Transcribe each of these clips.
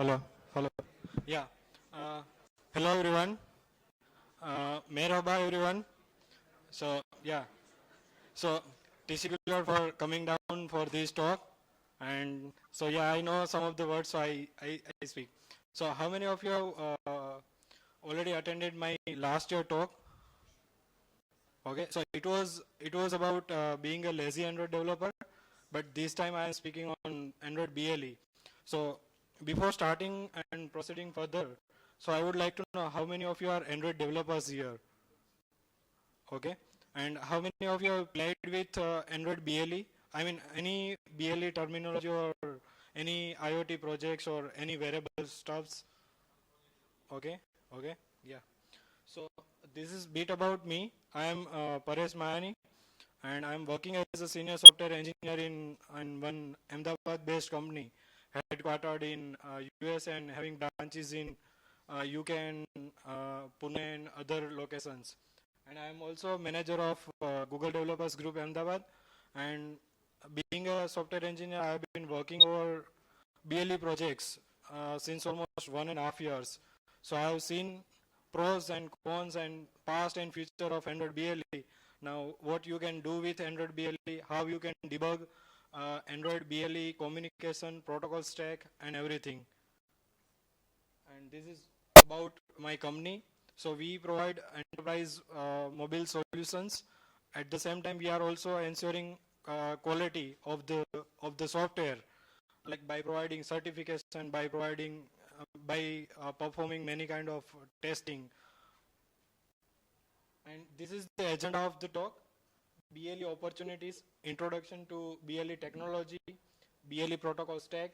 Hello, hello. Yeah. Hello everyone. Merhaba everyone. So yeah. So thank for coming down for this talk. And so yeah, I know some of the words, so I speak. So how many of you already attended my last year talk? Okay. So it was about being a lazy Android developer, but this time I am speaking on Android BLE. So before starting and proceeding further, so I would like to know how many of you are Android developers here? Okay. And how many of you have played with Android BLE? I mean, any BLE terminology or any IoT projects or any wearable stuffs? Okay. Okay. Yeah. So this is bit about me. I am Paresh Mahani, and I'm working as a senior software engineer in one Ahmedabad-based company, headquartered in US and having branches in UK and Pune and other locations. And I'm also manager of Google Developers Group Ahmedabad. And being a software engineer, I've been working over BLE projects since almost 1.5 years. So I have seen pros and cons and past and future of Android BLE. Now, what you can do with Android BLE, how you can debug Android BLE communication, protocol stack, and everything. And this is about my company. So we provide enterprise mobile solutions. At the same time, we are also ensuring quality of the software, like by providing certification, by providing by performing many kind of testing. And this is the agenda of the talk: BLE opportunities, introduction to BLE technology, BLE protocol stack,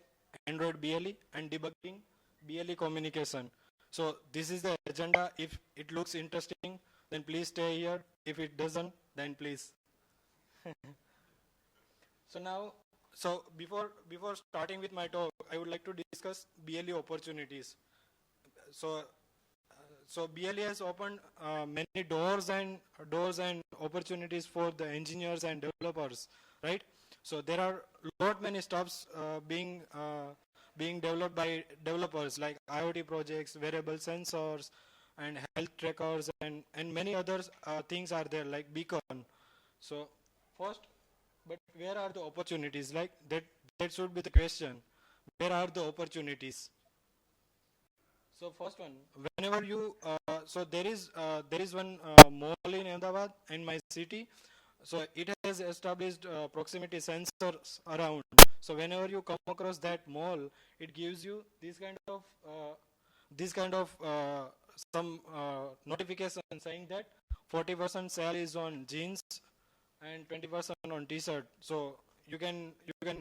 Android BLE, and debugging BLE communication. So this is the agenda. If it looks interesting, then please stay here. If it doesn't, then please. So now, so before starting with my talk, I would like to discuss BLE opportunities. So so BLE has opened many doors and opportunities for the engineers and developers, right? So there are lot many stuffs being developed by developers, like IoT projects, wearable sensors, and health trackers, and many other things are there, like Beacon. So first, but where are the opportunities? Like that should be the question. Where are the opportunities? So first one, whenever you so there is one mall in Ahmedabad in my city. So it has established proximity sensors around. So whenever you come across that mall, it gives you this kind of some notification saying that 40% sale is on jeans and 20% on t-shirt. So you can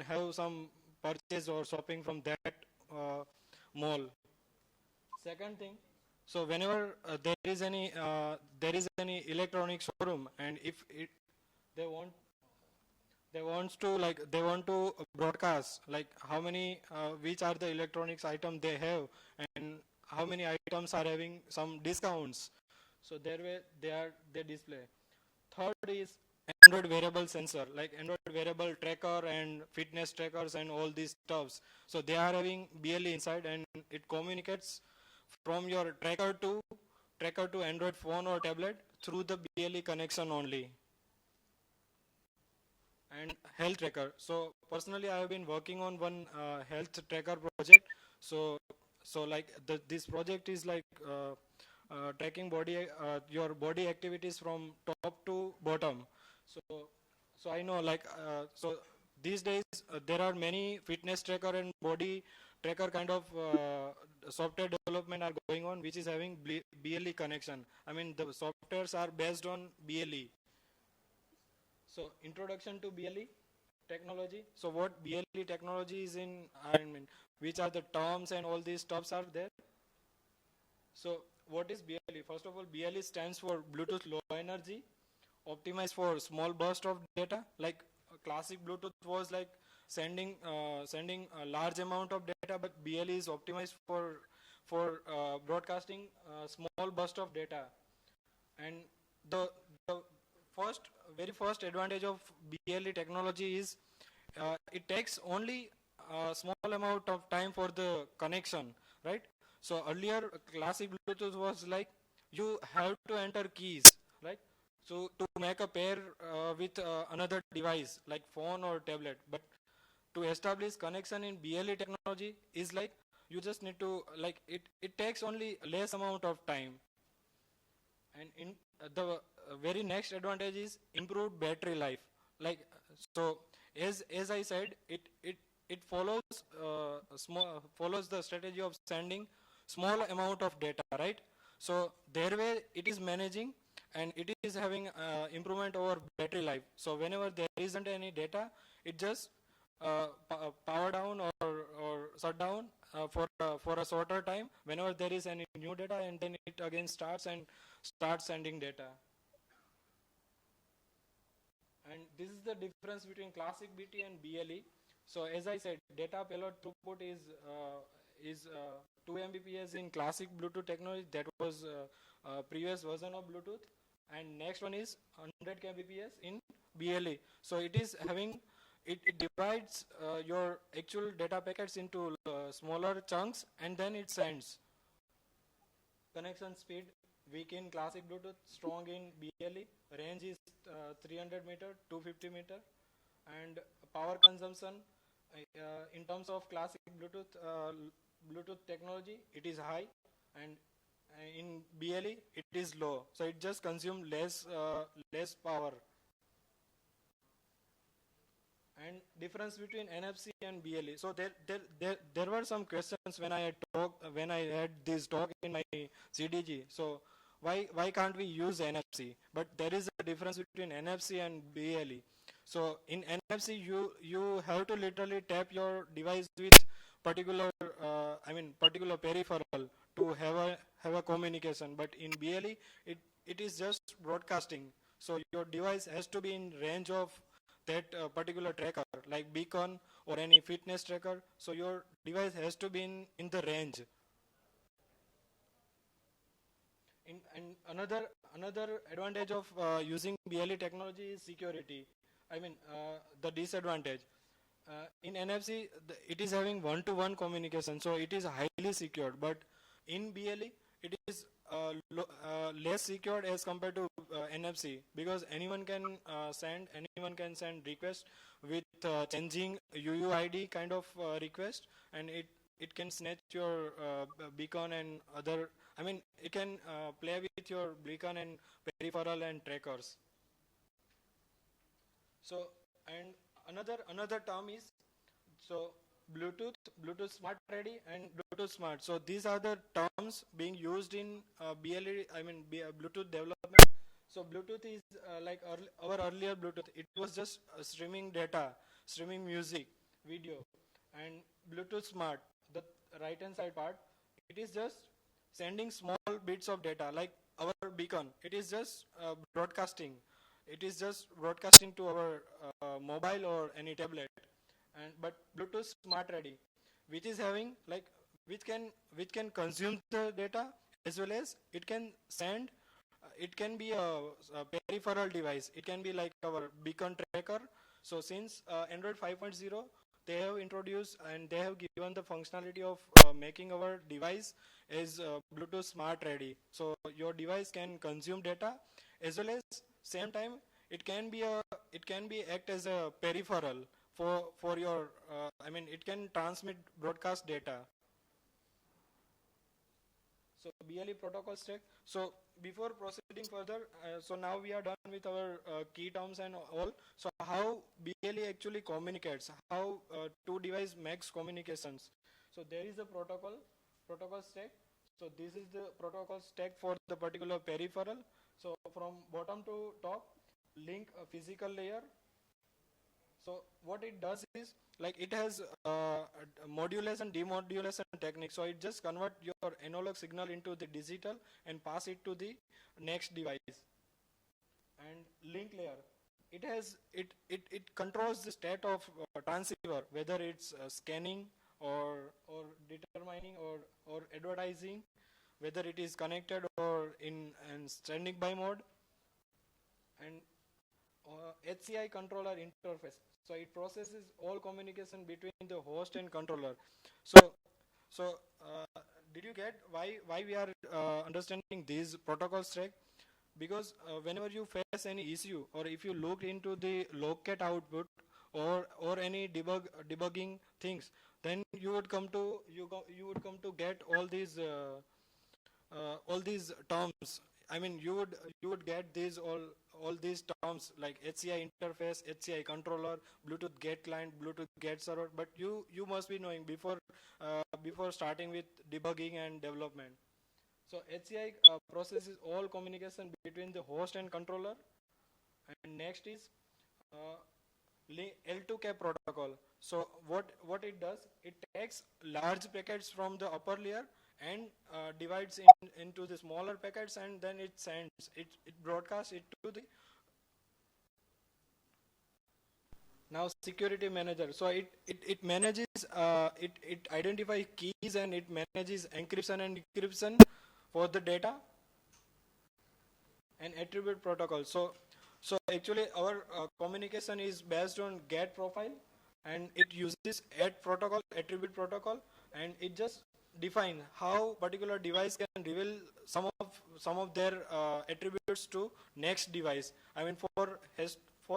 have some purchase or shopping from that mall. Second thing, so whenever there is any electronic showroom, and if it they want they want to broadcast like how many which are the electronics items they have, and how many items are having some discounts. So there way they display. Third is Android wearable sensor, like Android wearable tracker and fitness trackers and all these stuffs. So they are having BLE inside, and it communicates from your tracker to Android phone or tablet through the BLE connection only. And health tracker. So personally, I have been working on one health tracker project. So like this project is like tracking your body activities from top to bottom. So I know like these days there are many fitness tracker and body tracker kind of software development are going on, which is having BLE connection. I mean, the softwares are based on BLE. So introduction to BLE technology. So what BLE technology is in, I mean, which are the terms and all these stuffs are there. So what is BLE? First of all, BLE stands for Bluetooth Low Energy, optimized for small burst of data. Like classic Bluetooth was like sending a large amount of data, but BLE is optimized for broadcasting small burst of data. And the very first advantage of BLE technology is it takes only small amount of time for the connection, right? So earlier classic Bluetooth was like you have to enter keys, right? So to make a pair with another device like phone or tablet. But to establish connection in BLE technology is like you just need to like it takes only less amount of time. And in the very next advantage is improved battery life. Like so, as I said, it follows follows the strategy of sending small amount of data, right? So their way it is managing and it is having improvement over battery life. So whenever there isn't any data, it just power down or shut down for a shorter time whenever there is any new data, and then it again starts and starts sending data. And this is the difference between classic BT and BLE. So as I said, data payload throughput is 2 Mbps in classic Bluetooth technology. That was previous version of Bluetooth. And next one is 100 kbps in BLE. So it is having it divides your actual data packets into smaller chunks and then it sends. Connection speed weak in classic Bluetooth, strong in BLE. Range is 300 meter, 250 meter, and power consumption in terms of classic Bluetooth technology, it is high, and in BLE it is low. So it just consumes less power. And difference between NFC and BLE. So there were some questions when I had this talk in my CDG. So why can't we use NFC? But there is a difference between NFC and BLE. So in NFC you have to literally tap your device with particular peripheral to have a communication. But in BLE it is just broadcasting. So your device has to be in range of that particular tracker like beacon or any fitness tracker. So your device has to be in the range. And another advantage of using BLE technology is security. The disadvantage. In NFC, it is having one-to-one communication, so it is highly secured. But in BLE, it is less secured as compared to NFC, because anyone can send request with changing UUID kind of request, and it can snatch your beacon and other. It can play with your beacon and peripheral and trackers. So, and another term is so Bluetooth Smart Ready and Bluetooth Smart. So these are the terms being used in BLE. Bluetooth development. So Bluetooth is like our earlier Bluetooth. It was just streaming data, streaming music, video, and Bluetooth Smart, the right hand side part, it is just sending small bits of data like our beacon. It is just broadcasting. It is just broadcasting to our mobile or any tablet. But Bluetooth Smart Ready, which is having like which can consume the data as well as it can send. It can be a peripheral device. It can be like our beacon tracker. So since Android 5.0, they have introduced and they have given the functionality of making our device as Bluetooth Smart Ready. So your device can consume data as well as same time it can be act as a peripheral for your it can transmit broadcast data. So BLE protocol stack. So before proceeding further, so now we are done with our key terms and all. So how BLE actually communicates, how two device makes communications. So there is a protocol stack. So this is the protocol stack for the particular peripheral. So from bottom to top, link a physical layer. So what it does is like it has modulation, demodulation technique. So it just convert your analog signal into the digital and pass it to the next device. And link layer, it controls the state of transceiver, whether it's scanning or determining or advertising, whether it is connected or in standing by mode. And HCI controller interface. So it processes all communication between the host and controller. So did you get why we are understanding these protocol stack? Because whenever you face any issue, or if you look into the logcat output, or any debugging things, then you would come to get all these terms. I mean, you would get these all these terms like HCI interface, HCI controller, Bluetooth get client, Bluetooth get server. But you must be knowing before starting with debugging and development. So HCI processes all communication between the host and controller. And next is uh, L2CAP protocol. So what it does, it takes large packets from the upper layer and divides into the smaller packets, and then it sends it broadcasts it to the now security manager. So it manages it identifies keys, and it manages encryption and decryption for the data and attribute protocol. So actually our communication is based on GET profile, and it uses add protocol, attribute protocol, and it just define how particular device can reveal some of their attributes to next device. I mean, for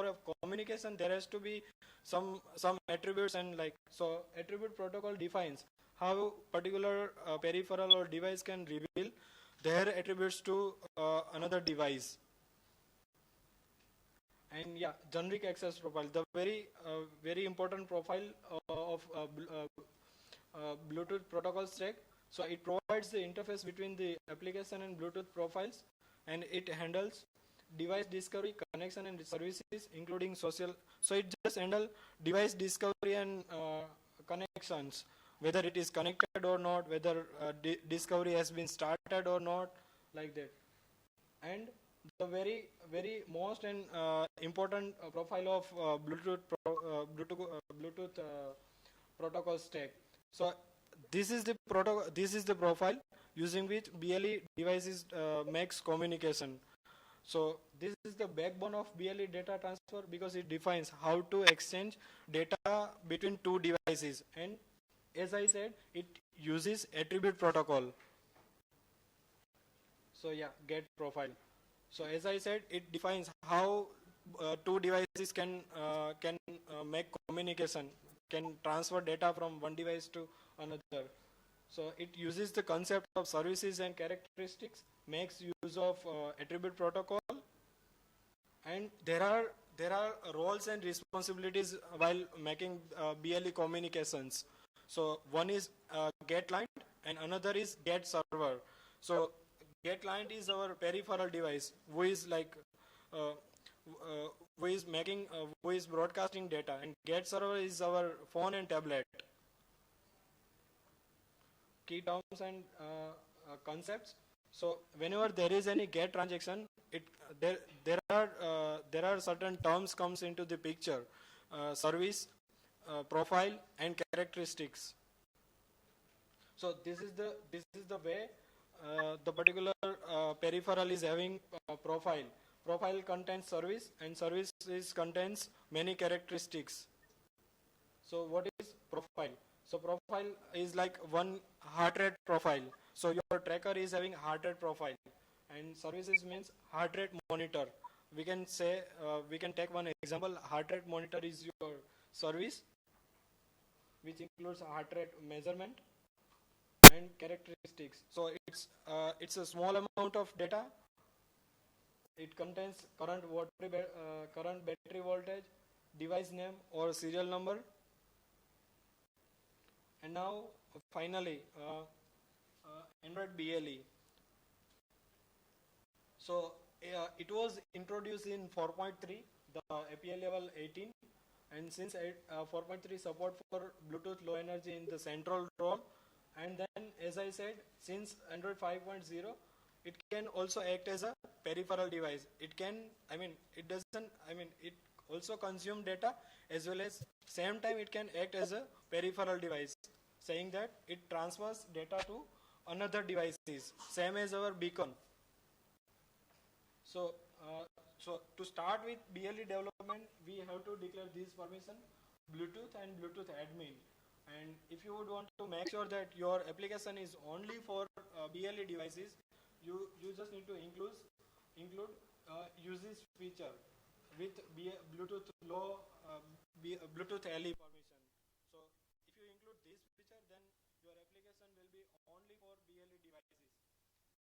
a communication there has to be some attributes, and like, so attribute protocol defines how particular peripheral or device can reveal their attributes to another device. And yeah, generic access profile, the very important profile of Bluetooth protocol stack. So it provides the interface between the application and Bluetooth profiles, and it handles device discovery, connection, and services, including social. So it just handle device discovery and connections, whether it is connected or not, whether discovery has been started or not, like that. And the very most and important profile of Bluetooth protocol stack. So this is the protocol. This is the profile using which BLE devices makes communication. So this is the backbone of BLE data transfer, because it defines how to exchange data between two devices. And as I said, it uses attribute protocol. So yeah, get profile. So as I said, it defines how two devices can make communication, can transfer data from one device to another. So it uses the concept of services and characteristics, makes use of attribute protocol, and there are roles and responsibilities while making BLE communications. So one is get client, and another is get server. So get client is our peripheral device who is like who is making who is broadcasting data, and get server is our phone and tablet. Key terms and concepts. So whenever there is any get transaction, it there are certain terms comes into the picture: service, profile, and characteristics. So this is the way the particular peripheral is having profile. Profile contains service, and service contains many characteristics. So what is profile? So profile is like one heart rate profile. So your tracker is having heart rate profile, and services means heart rate monitor. We can say we can take one example. Heart rate monitor is your service, which includes heart rate measurement and characteristics. So it's a small amount of data. It contains current battery voltage, device name or serial number. And now finally Android BLE. So it was introduced in 4.3, the API level 18, and since 4.3 support for Bluetooth low energy in the central role, and then as I said, since Android 5.0, it can also act as a peripheral device. It can, it also consume data, as well as same time it can act as a peripheral device, saying that it transfers data to another devices, same as our beacon. So So to start with BLE development, we have to declare this permission, Bluetooth and Bluetooth admin. And if you would want to make sure that your application is only for BLE devices, you just need to include uses feature with Bluetooth low Bluetooth LE permission. So if you include this feature, then your application will be only for BLE devices,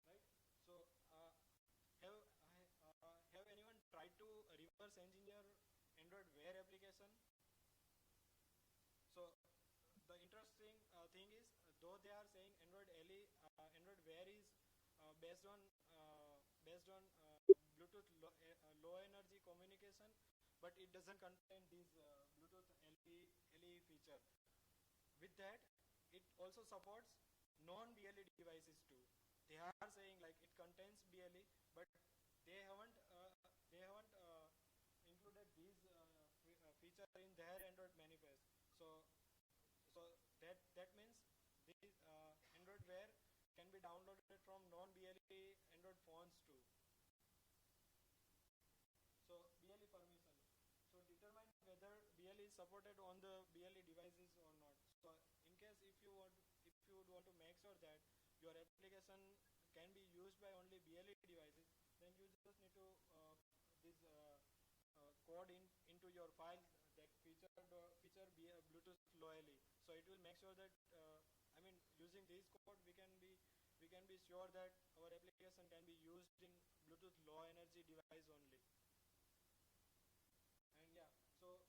right? So have anyone tried to reverse engineer Android Wear application? So the interesting thing is, though they are saying Android Wear is based on Bluetooth low energy communication, but it doesn't contain this Bluetooth LE feature. With that, it also supports non-BLE devices too. They are saying like it contains BLE, but they haven't included this feature in their Android manifest. So that means this Android Wear can be downloaded from non-BLE Android phones too. So BLE permission. So determine whether BLE is supported on the BLE devices or not. So in case if you would want to make sure that your application can be used by only BLE devices, then you just need to this code into your file that feature Bluetooth low LE. So it will make sure that using this code we can be sure that our application can be used in Bluetooth low energy device only. And yeah, so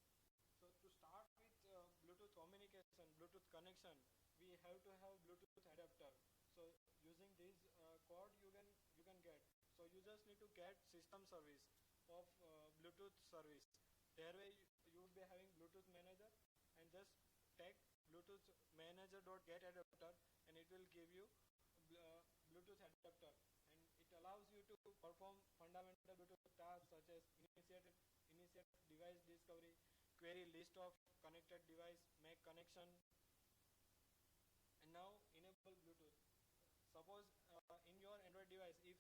to start with Bluetooth communication, Bluetooth connection, we have to have Bluetooth adapter. So using this code you can get. So you just need to get system service of Bluetooth service. There way you would be having Bluetooth manager and just tag Bluetooth manager.get adapter, and it will give you Bluetooth adapter, and it allows you to perform fundamental Bluetooth tasks such as initiate device discovery, query list of connected device, make connection, and now enable Bluetooth. Suppose in your Android device, if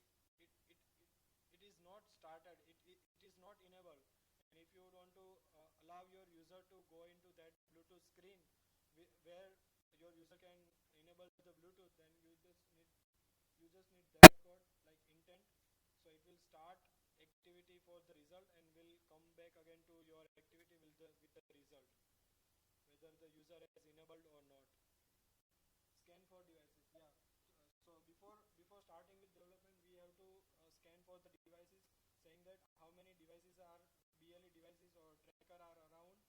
it is not started, it is not enabled, and if you want to allow your user to go into that Bluetooth screen where your user can enable the Bluetooth, then you just need that code like intent. So it will start activity for the result and will come back again to your activity with the result, whether the user has enabled or not. Scan for devices. Yeah. So before starting with development, we have to scan for the devices, saying that how many devices are BLE devices or tracker are around.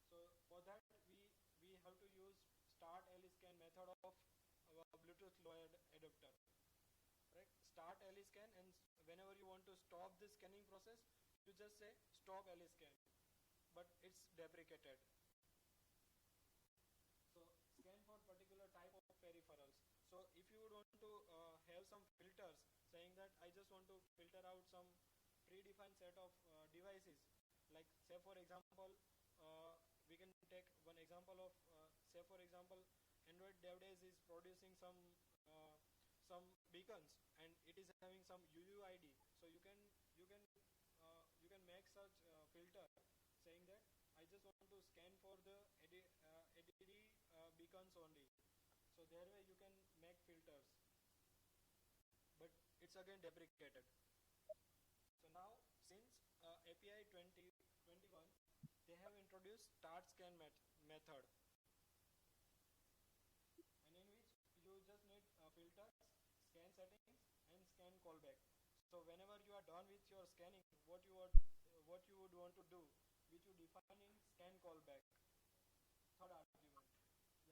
So for that we have to use start LE scan method of Bluetooth low adapter. Right? Start LE scan, and whenever you want to stop the scanning process, you just say stop LE scan, but it's deprecated. So scan for particular type of peripherals. So if you would want to have some filters, saying that I just want to filter out some predefined set of devices, like say for example, we can take one example of say for example, Android Dev Days is producing some beacons, and it is having some UUID. So you can make such filter, saying that I just want to scan for the ADD beacons only. So there way you can make filters, but it's again deprecated. So now since API 2021, they have introduced start scan method, and in which you just need filters, scan settings, and scan callback. So whenever you are done with your scanning, what you would want to do, which you define in scan callback, third argument.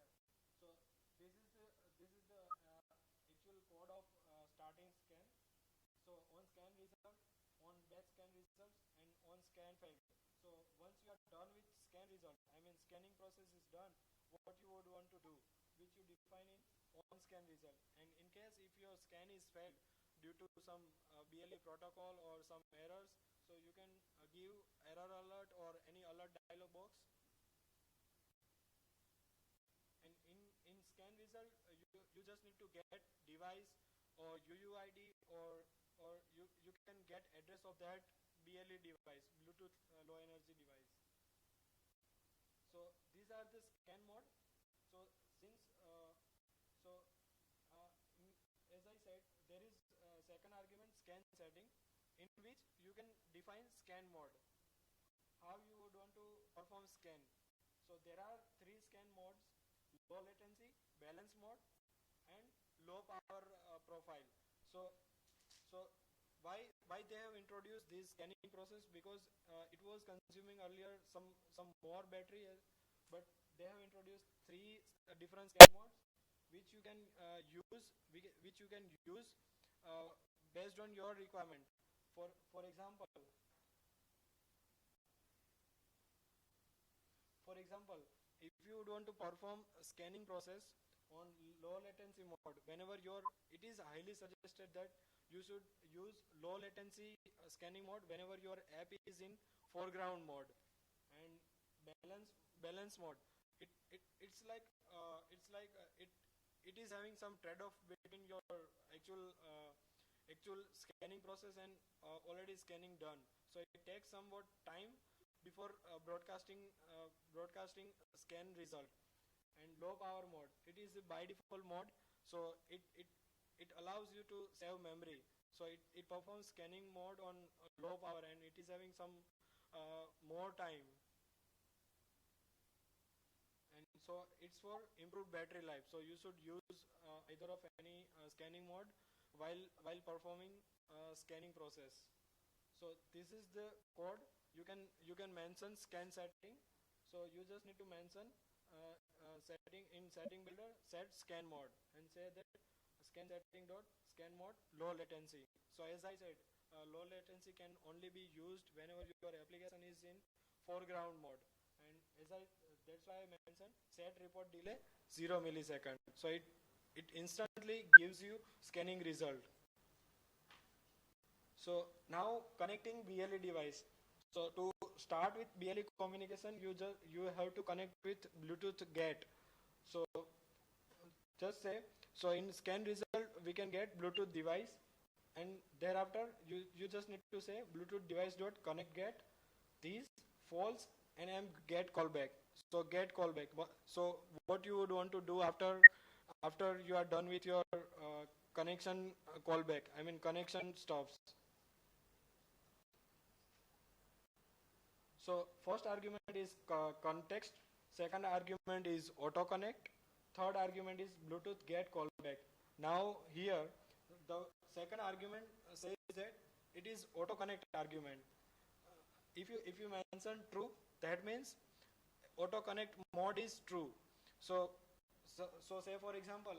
Yeah. So this is the actual code of starting scan. So on scan result, on batch scan results, and on scan failed. So once you are done with scan result, scanning process is done, what you would want to do, which you define in on scan result. And in case if your scan is failed due to some BLE protocol or some errors, so you can give error alert or any alert dialog box. And in scan result, you just need to get device or UUID or or you can get address of that BLE device, Bluetooth low energy device. So these are the scan mode. So since so uh, as I said, there is second argument scan setting, in which you can define scan mode, how you would want to perform scan. So there are three scan modes: low latency, balance mode, and low power profile. So so why they have introduced this scanning process? Because it was consuming earlier some more battery, but they have introduced three different scan modes, which you can which you can use uh, based on your requirement. For example, if you would want to perform a scanning process on low latency mode, whenever it is highly suggested that you should use low latency scanning mode whenever your app is in foreground mode. And balance mode, it's like it is having some trade-off between your actual actual scanning process and already scanning done. So it takes somewhat time before broadcasting scan result. And low power mode, it is a by default mode, so it allows you to save memory. So it performs scanning mode on low power, and it is having some more time. And so it's for improved battery life. So you should use either of any scanning mode while performing scanning process. So this is the code. You can mention scan setting. So you just need to mention setting in setting builder, set scan mode, and say that scan setting dot scan mode low latency. So as I said, low latency can only be used whenever your application is in foreground mode. And that's why I mentioned set report delay 0 millisecond. So it instantly gives you scanning result. So now connecting BLE device. So to start with BLE communication, you have to connect with Bluetooth GATE. So just say, so in scan result we can get Bluetooth device, and thereafter you just need to say Bluetooth device dot connect GATE these false and get callback. So get callback. So what you would want to do after you are done with your connection callback, I mean connection stops. So first argument is context, second argument is auto connect, third argument is Bluetooth get callback. Now here the second argument says that it is auto connect argument. If you mention true, that means auto connect mode is true. So say for example,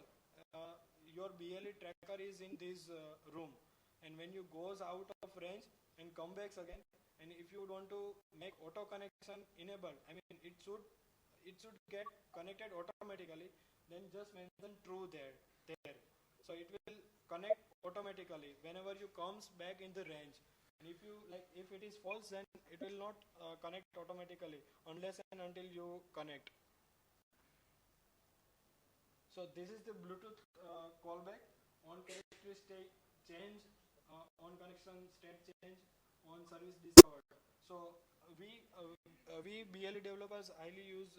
your BLE tracker is in this room, and when you goes out of range and come back again, and if you want to make auto connection enabled, I mean it should get connected automatically, then just mention true there. So it will connect automatically whenever you comes back in the range. And if it is false, then it will not connect automatically unless and until you connect. So this is the Bluetooth callback on characteristic change, on connection state change, on service discovered. So we BLE developers highly use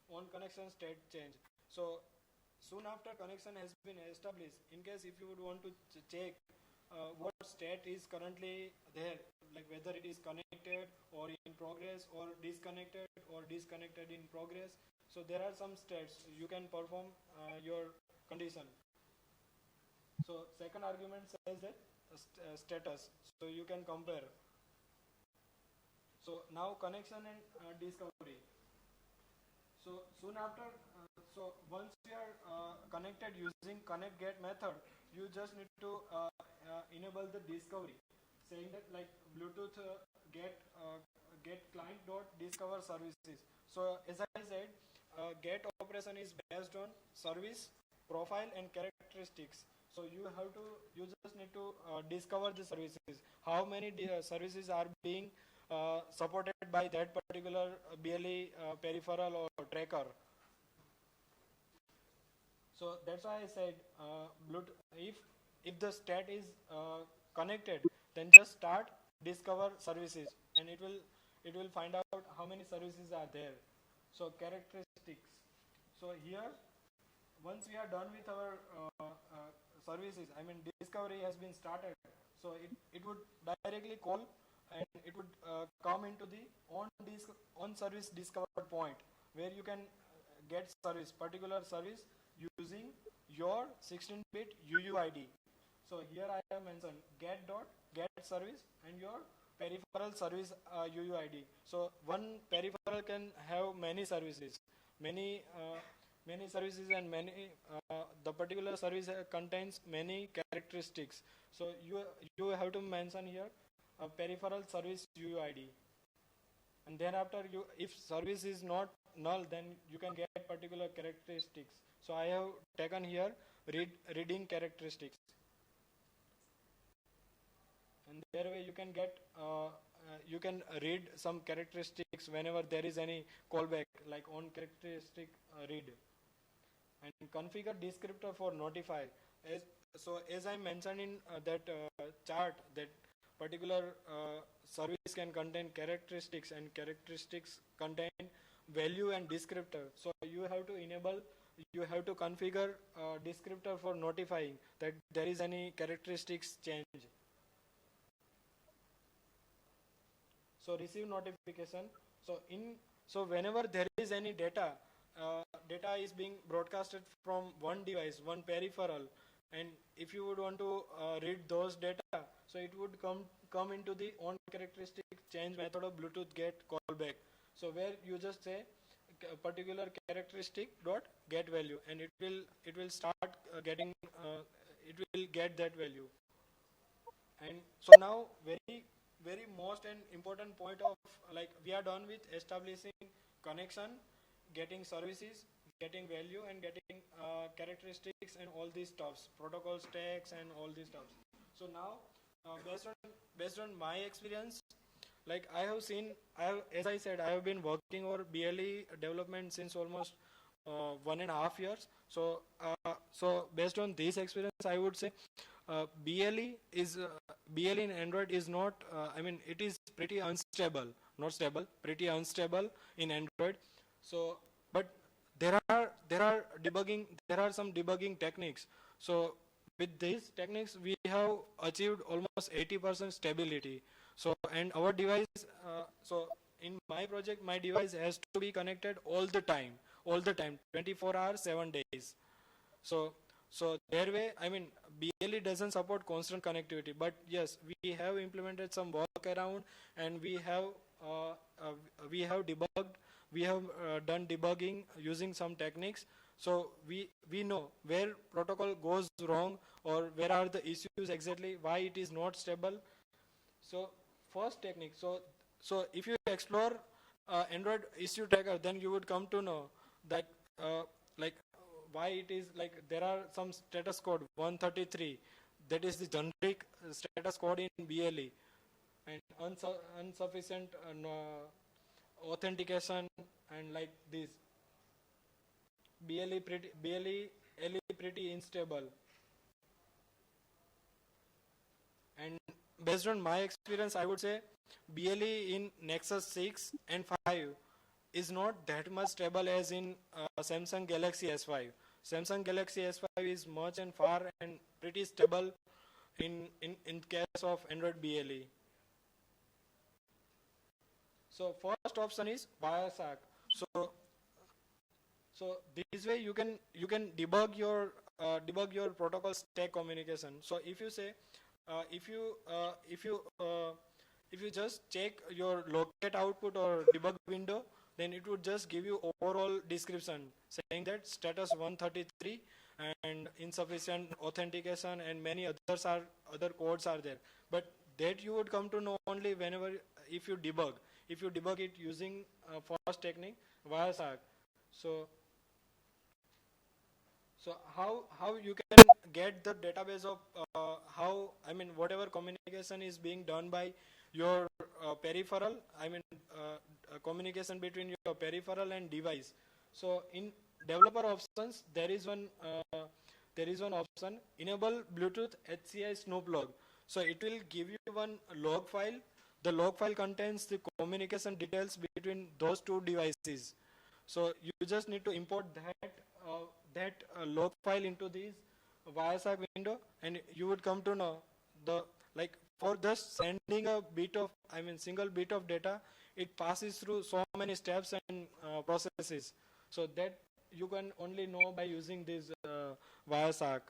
on connection state change. So soon after connection has been established, in case if you would want to check what state is currently there, like whether it is connected or in progress or disconnected in progress. So there are some states you can perform your condition. So second argument says that status. So you can compare. So now connection and discovery. So soon after, so once you are connected using connect get method, you just need to enable the discovery, saying that like Bluetooth get client dot discover services. So as I said, get operation is based on service profile and characteristics. So you just need to discover the services. How many services are being supported by that particular BLE peripheral or tracker. So that's why I said Bluetooth, if the state is connected, then just start discover services, and it will find out how many services are there. So characteristics. So here, once we are done with our services, I mean discovery has been started, so it would directly call, and it would come into the on service discovered point, where you can get service, particular service, using your 16-bit UUID. So here I have mentioned get service and your peripheral service UUID. So one peripheral can have many services, many services, and the particular service contains many characteristics. So you have to mention here a peripheral service UUID, and then after if service is not null, then you can get particular characteristics. So I have taken here reading characteristics, and there way you can get you can read some characteristics whenever there is any callback, like on characteristic read. And configure descriptor for notify. As I mentioned in that chart, that particular service can contain characteristics, and characteristics contain value and descriptor. So you have to configure descriptor for notifying that there is any characteristics change. So receive notification. So whenever there is any data is being broadcasted from one device, one peripheral, and if you would want to read those data, so it would come into the on characteristic change method of Bluetooth get callback. So where you just say a particular characteristic dot get value, and it will start getting it will get that value. And so now very most and important point of, like, we are done with establishing connection, getting services, getting value, and getting characteristics, and all these stuffs, protocol stacks, and all these stuffs. So now based on my experience, like as I said, I have been working over BLE development since almost 1.5 years. So based on this experience, I would say BLE in Android is not, it is pretty unstable, not stable, pretty unstable in Android. So, but there are some debugging techniques. So with these techniques, we have achieved almost 80% stability. So, and our device, so in my project, my device has to be connected all the time, 24 hours, 7 days. So their way, BLE doesn't support constant connectivity, but yes, we have implemented some workaround, and we have debugged, we have done debugging using some techniques. So we know where protocol goes wrong, or where are the issues exactly, why it is not stable. So first technique, so if you explore Android issue tracker, then you would come to know that like why it is like there are some status code 133, that is the generic status code in BLE, and insufficient authentication, and like this BLE pretty unstable. And based on my experience, I would say BLE in Nexus 6 and 5 is not that much stable as in Samsung Galaxy S5. Samsung Galaxy S5 is much and far and pretty stable in case of Android BLE. So first option is Wireshark. So this way you can debug your protocol stack communication. So if you say if you just check your locate output or debug window, then it would just give you overall description saying that status 133 and insufficient authentication, and many other codes are there. But that you would come to know only whenever if you debug it using first technique, Wireshark. So how you can get the database of whatever communication is being done by your peripheral, communication between your peripheral and device. So in developer options, there is one option, enable Bluetooth HCI Snowplug. So it will give you one log file. The log file contains the communication details between those two devices. So you just need to import that log file into this Wireshark window, and you would come to know the, like, for just sending a bit of, single bit of data, it passes through so many steps and processes. So that you can only know by using this Wireshark.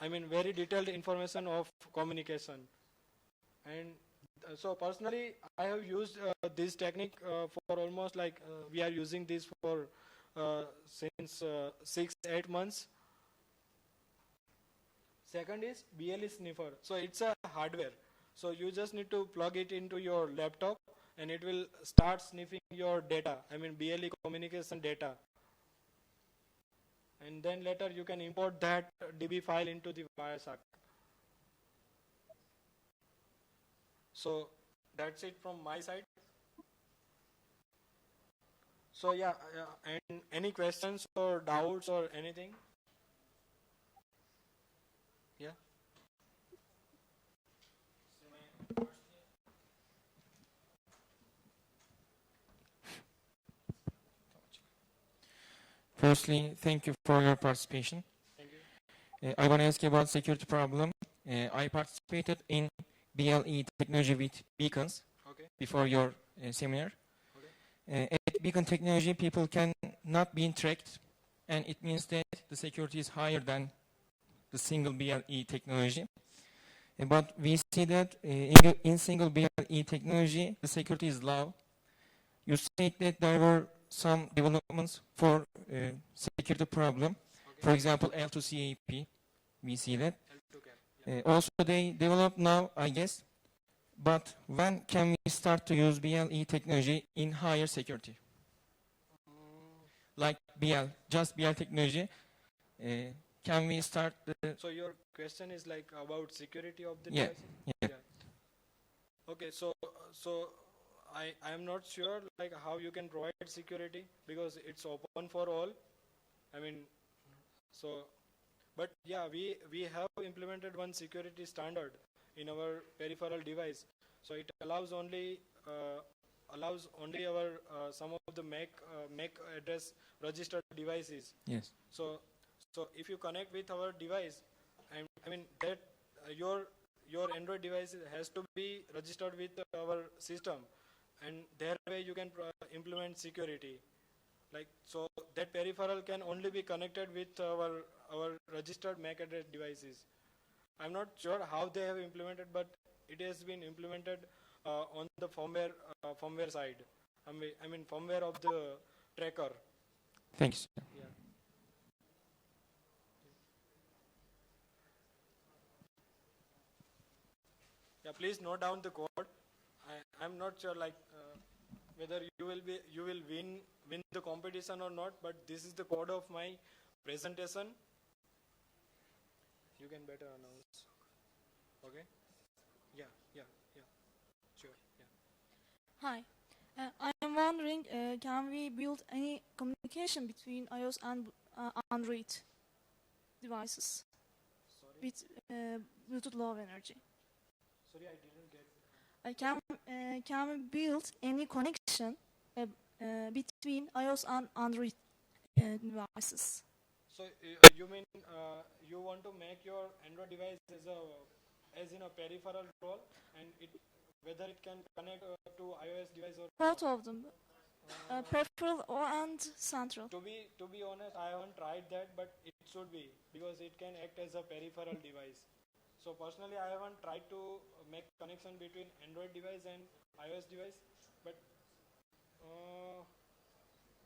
Very detailed information of communication. And so personally, I have used this technique for almost we are using this for since 6-8 months. Second is BLE sniffer. So it's a hardware. So you just need to plug it into your laptop and it will start sniffing your data, BLE communication data. And then later you can import that DB file into the Wireshark. So that's it from my side. So yeah, and any questions or doubts or anything? Yeah. Firstly, thank you for your participation. Thank you. I want to ask you about security problem. I participated in BLE technology with beacons before your seminar. At beacon technology, people can not be tracked, and it means that the security is higher than the single BLE technology. But we see that in single BLE technology, the security is low. You said that there were some developments for security problem. For example, L2CAP, we see that. Also, they develop now, I guess. But when can we start to use BLE technology in higher security? Like BL, just BL technology. Can we start the... So your question is about security of the Yeah. devices? Yeah. Okay, so I am not sure how you can provide security because it's open for all. But yeah, we have implemented one security standard in our peripheral device. So it allows only our some of the MAC address registered devices. Yes. So if you connect with our device, that your Android device has to be registered with our system, and that way you can implement security. So that peripheral can only be connected with our registered MAC address devices. I'm not sure how they have implemented, but it has been implemented on the firmware side. Firmware of the tracker. Thanks. Yeah. Yeah, please note down the code. I'm not sure whether you will win the competition or not, but this is the code of my presentation. You can better announce. Okay? Yeah. Sure. Yeah. Hi. I am wondering, can we build any communication between iOS and Android devices with Bluetooth Low Energy? Sorry, I didn't get. Can we build any connection between iOS and Android devices? So you mean you want to make your Android device as in a peripheral role, and whether it can connect to iOS device or both of them, peripheral and central. To be honest, I haven't tried that, but it should be because it can act as a peripheral device. So personally, I haven't tried to make connection between Android device and iOS device, but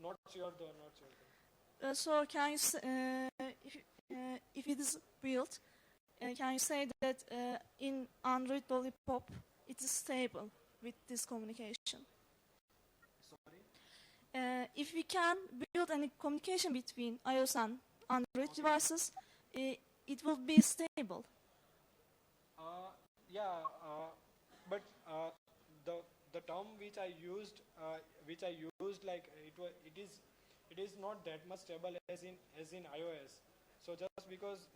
not sure though. So can you if it is built, can you say that in Android Lollipop it is stable with this communication? Sorry? If we can build any communication between iOS and Android devices, it will be stable. But the term which I used it is not that much stable as in iOS. So just because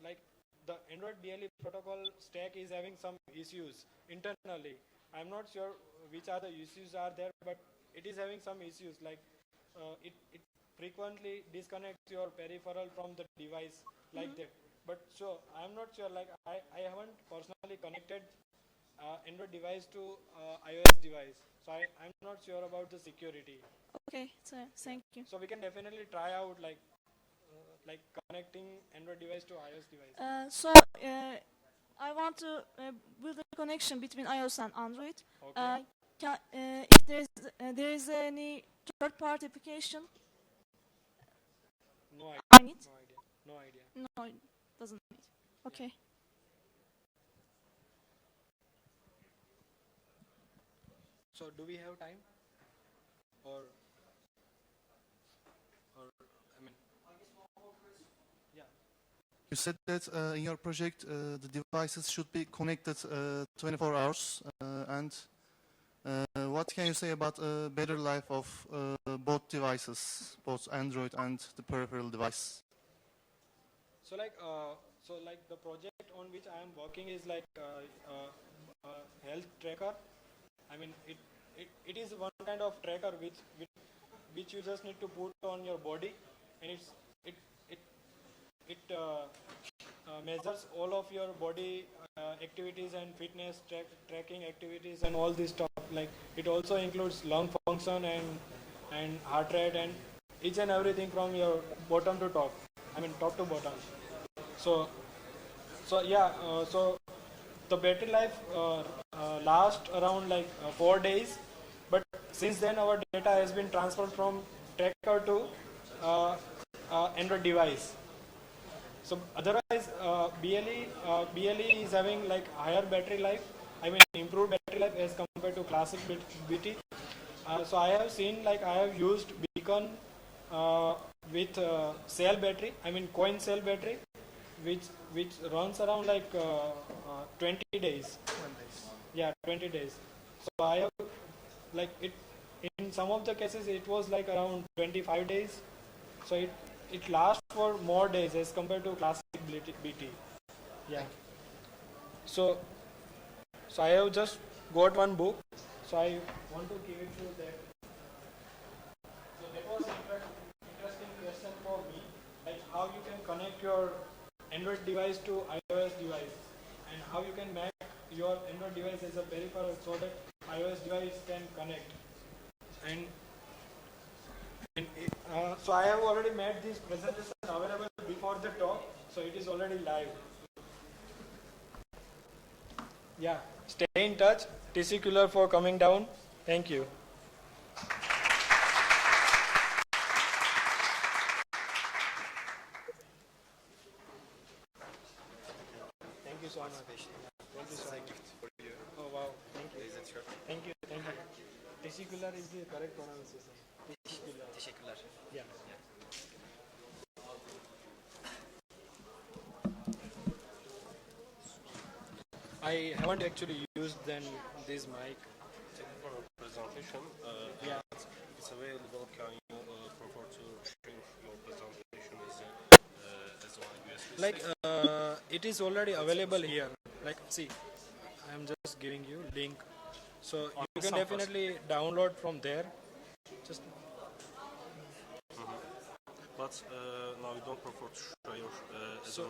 the Android BLE protocol stack is having some issues internally. I'm not sure which are the issues are there, but it is having some issues like it frequently disconnects your peripheral from the device like that. But so I'm not sure, like I haven't personally connected Android device to iOS device, so I'm not sure about the security. Okay, so thank you. So we can definitely try out like connecting Android device to iOS device. I want to build a connection between iOS and Android. Okay. If there is any third-party application, No idea. I need. No idea. No idea. No, it doesn't need. Okay. So do we have time? Or I mean, yeah. You said that in your project the devices should be connected 24 hours and what can you say about better life of both devices, both Android and the peripheral device? So like the project on which I am working is like health tracker. I mean it is one kind of tracker which you just need to put on your body, and it measures all of your body activities and fitness tracking activities and all this stuff. Like it also includes lung function and heart rate and each and everything from your bottom to top. I mean top to bottom. So the battery life lasts around like 4 days, but since then our data has been transferred from tracker to Android device. So otherwise BLE is having like higher battery life, I mean improved battery life as compared to classic BT. So I have seen, like I have used Beacon with cell battery, I mean coin cell battery, which runs around like 20 days. 1 days. Yeah, 20 days. So I have like it in some of the cases it was like around 25 days. So it lasts for more days as compared to classic BT. Yeah. So I have just got one book. So I want to give it to that. So that was an interesting question for me, like how you can connect your Android device to iOS device, and how you can make your Android device as a peripheral so that iOS device can connect. So I have already made this presentation available before the talk, so it is already live. Yeah, stay in touch. Testicular for coming down. Thank you. Thank you so much. Thank you so much. Oh wow, thank you. Thank you. Testicular is the correct pronunciation. Testicular. Teşekkürler. Yeah. I haven't actually used this mic. For a presentation, Yeah. it's available. Can you prefer to shrink your presentation as a USB Like stick? it is already available here. Like see, I am just giving you link, so you can definitely download from there. Just But now you don't prefer to show your as so